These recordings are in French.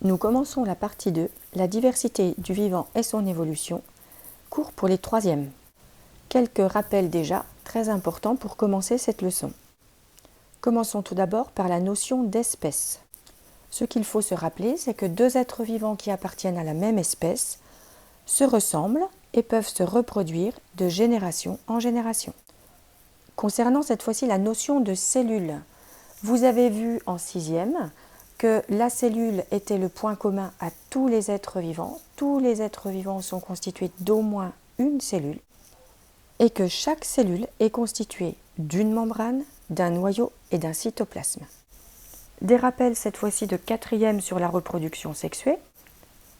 Nous commençons la partie 2, la diversité du vivant et son évolution, cours pour les troisièmes. Quelques rappels déjà, très importants pour commencer cette leçon. Commençons tout d'abord par la notion d'espèce. Ce qu'il faut se rappeler, c'est que deux êtres vivants qui appartiennent à la même espèce se ressemblent et peuvent se reproduire de génération en génération. Concernant cette fois-ci la notion de cellule, vous avez vu en sixième que la cellule était le point commun à tous les êtres vivants. Tous les êtres vivants sont constitués d'au moins une cellule et que chaque cellule est constituée d'une membrane, d'un noyau et d'un cytoplasme. Des rappels cette fois-ci de quatrième sur la reproduction sexuée.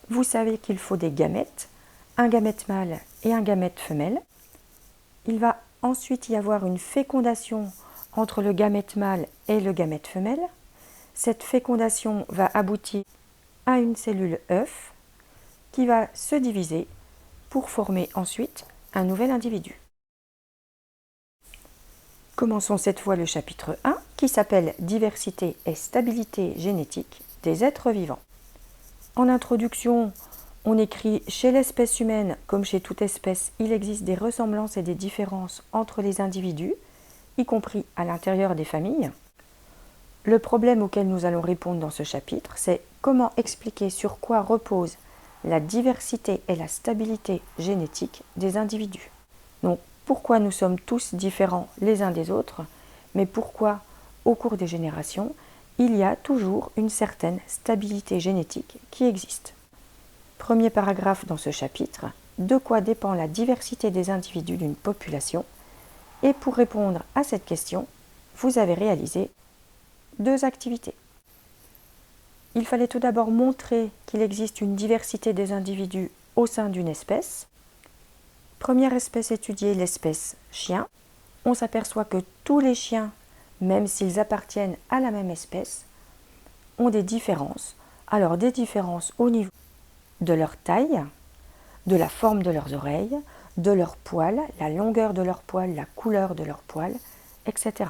Vous savez qu'il faut des gamètes, un gamète mâle et un gamète femelle. Il va ensuite y avoir une fécondation entre le gamète mâle et le gamète femelle. Cette fécondation va aboutir à une cellule œuf qui va se diviser pour former ensuite un nouvel individu. Commençons cette fois le chapitre 1 qui s'appelle « Diversité et stabilité génétique des êtres vivants ». En introduction, on écrit « Chez l'espèce humaine, comme chez toute espèce, il existe des ressemblances et des différences entre les individus, y compris à l'intérieur des familles ». Le problème auquel nous allons répondre dans ce chapitre, c'est comment expliquer sur quoi repose la diversité et la stabilité génétique des individus. Donc, pourquoi nous sommes tous différents les uns des autres, mais pourquoi, au cours des générations, il y a toujours une certaine stabilité génétique qui existe. Premier paragraphe dans ce chapitre, de quoi dépend la diversité des individus d'une population? Et pour répondre à cette question, vous avez réalisé deux activités. Il fallait tout d'abord montrer qu'il existe une diversité des individus au sein d'une espèce. Première espèce étudiée, l'espèce chien. On s'aperçoit que tous les chiens, même s'ils appartiennent à la même espèce, ont des différences. Alors des différences au niveau de leur taille, de la forme de leurs oreilles, de leurs poils, la longueur de leurs poils, la couleur de leurs poils, etc.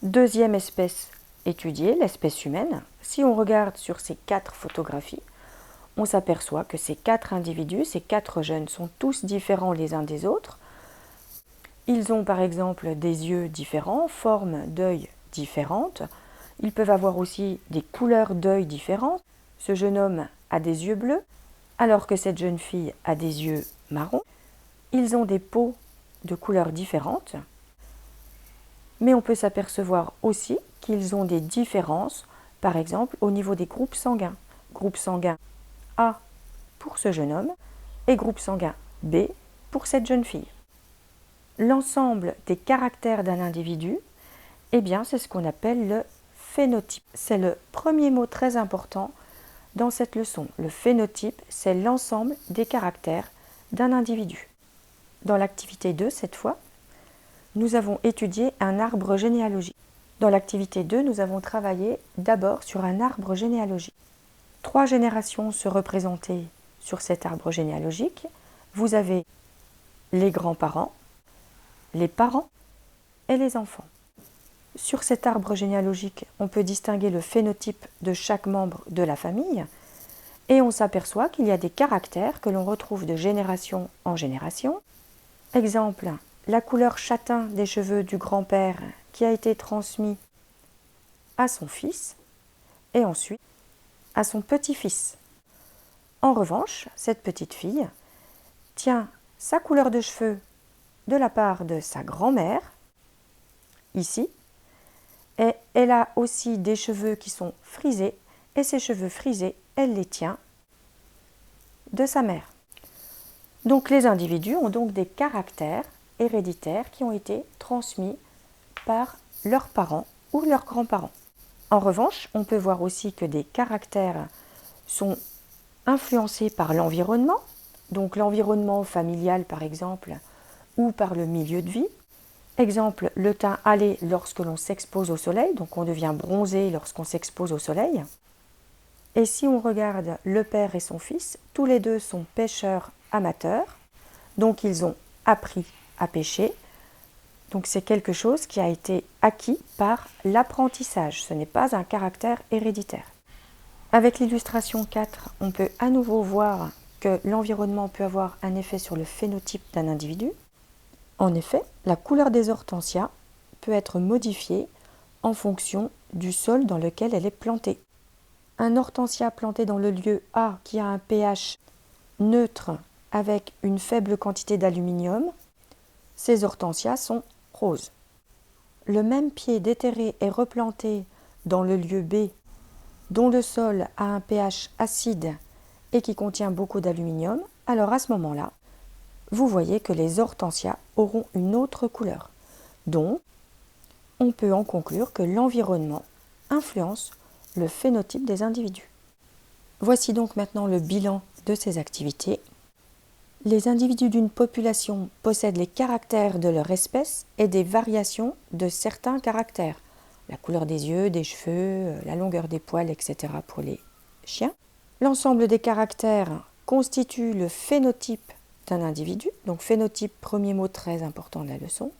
Deuxième espèce étudiée, l'espèce humaine. Si on regarde sur ces 4 photographies, on s'aperçoit que ces 4 individus, ces 4 jeunes sont tous différents les uns des autres. Ils ont par exemple des yeux différents, formes d'œil différentes. Ils peuvent avoir aussi des couleurs d'œil différentes. Ce jeune homme a des yeux bleus, alors que cette jeune fille a des yeux marrons. Ils ont des peaux de couleurs différentes. Mais on peut s'apercevoir aussi qu'ils ont des différences, par exemple au niveau des groupes sanguins. Groupe sanguin A pour ce jeune homme et groupe sanguin B pour cette jeune fille. L'ensemble des caractères d'un individu, eh bien, c'est ce qu'on appelle le phénotype. C'est le premier mot très important dans cette leçon. Le phénotype, c'est l'ensemble des caractères d'un individu. Dans l'activité 2, cette fois, nous avons étudié un arbre généalogique. Dans l'activité 2, nous avons travaillé d'abord sur un arbre généalogique. 3 générations se représentaient sur cet arbre généalogique. Vous avez les grands-parents, les parents et les enfants. Sur cet arbre généalogique, on peut distinguer le phénotype de chaque membre de la famille et on s'aperçoit qu'il y a des caractères que l'on retrouve de génération en génération. Exemple, la couleur châtain des cheveux du grand-père qui a été transmis à son fils et ensuite à son petit-fils. En revanche, cette petite fille tient sa couleur de cheveux de la part de sa grand-mère, ici, et elle a aussi des cheveux qui sont frisés, et ces cheveux frisés, elle les tient de sa mère. Donc les individus ont donc des caractères héréditaires qui ont été transmis par leurs parents ou leurs grands-parents. En revanche, on peut voir aussi que des caractères sont influencés par l'environnement, donc l'environnement familial par exemple, ou par le milieu de vie. Exemple, le teint hâlé lorsque l'on s'expose au soleil, donc on devient bronzé lorsqu'on s'expose au soleil. Et si on regarde le père et son fils, tous les deux sont pêcheurs amateurs, donc ils ont appris à pêcher. Donc c'est quelque chose qui a été acquis par l'apprentissage, ce n'est pas un caractère héréditaire. Avec l'illustration 4, on peut à nouveau voir que l'environnement peut avoir un effet sur le phénotype d'un individu. En effet, la couleur des hortensias peut être modifiée en fonction du sol dans lequel elle est plantée. Un hortensia planté dans le lieu A qui a un pH neutre avec une faible quantité d'aluminium, ces hortensias sont roses. Le même pied déterré est replanté dans le lieu B dont le sol a un pH acide et qui contient beaucoup d'aluminium, alors à ce moment-là, vous voyez que les hortensias auront une autre couleur. Donc, on peut en conclure que l'environnement influence le phénotype des individus. Voici donc maintenant le bilan de ces activités. Les individus d'une population possèdent les caractères de leur espèce et des variations de certains caractères. La couleur des yeux, des cheveux, la longueur des poils, etc. pour les chiens. L'ensemble des caractères constitue le phénotype d'un individu. Donc phénotype, premier mot très important de la leçon.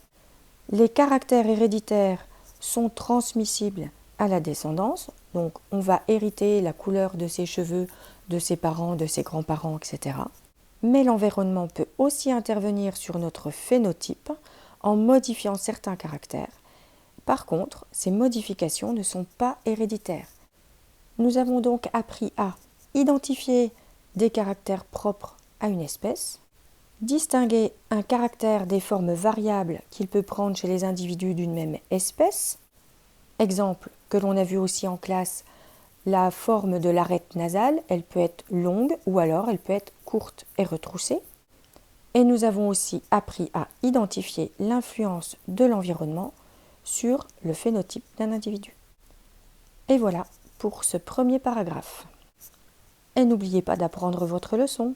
Les caractères héréditaires sont transmissibles à la descendance. Donc on va hériter la couleur de ses cheveux, de ses parents, de ses grands-parents, etc. Mais l'environnement peut aussi intervenir sur notre phénotype en modifiant certains caractères. Par contre, ces modifications ne sont pas héréditaires. Nous avons donc appris à identifier des caractères propres à une espèce, distinguer un caractère des formes variables qu'il peut prendre chez les individus d'une même espèce. Exemple que l'on a vu aussi en classe, la forme de l'arête nasale, elle peut être longue ou alors elle peut être courte et retroussée. Et nous avons aussi appris à identifier l'influence de l'environnement sur le phénotype d'un individu. Et voilà pour ce premier paragraphe. Et n'oubliez pas d'apprendre votre leçon.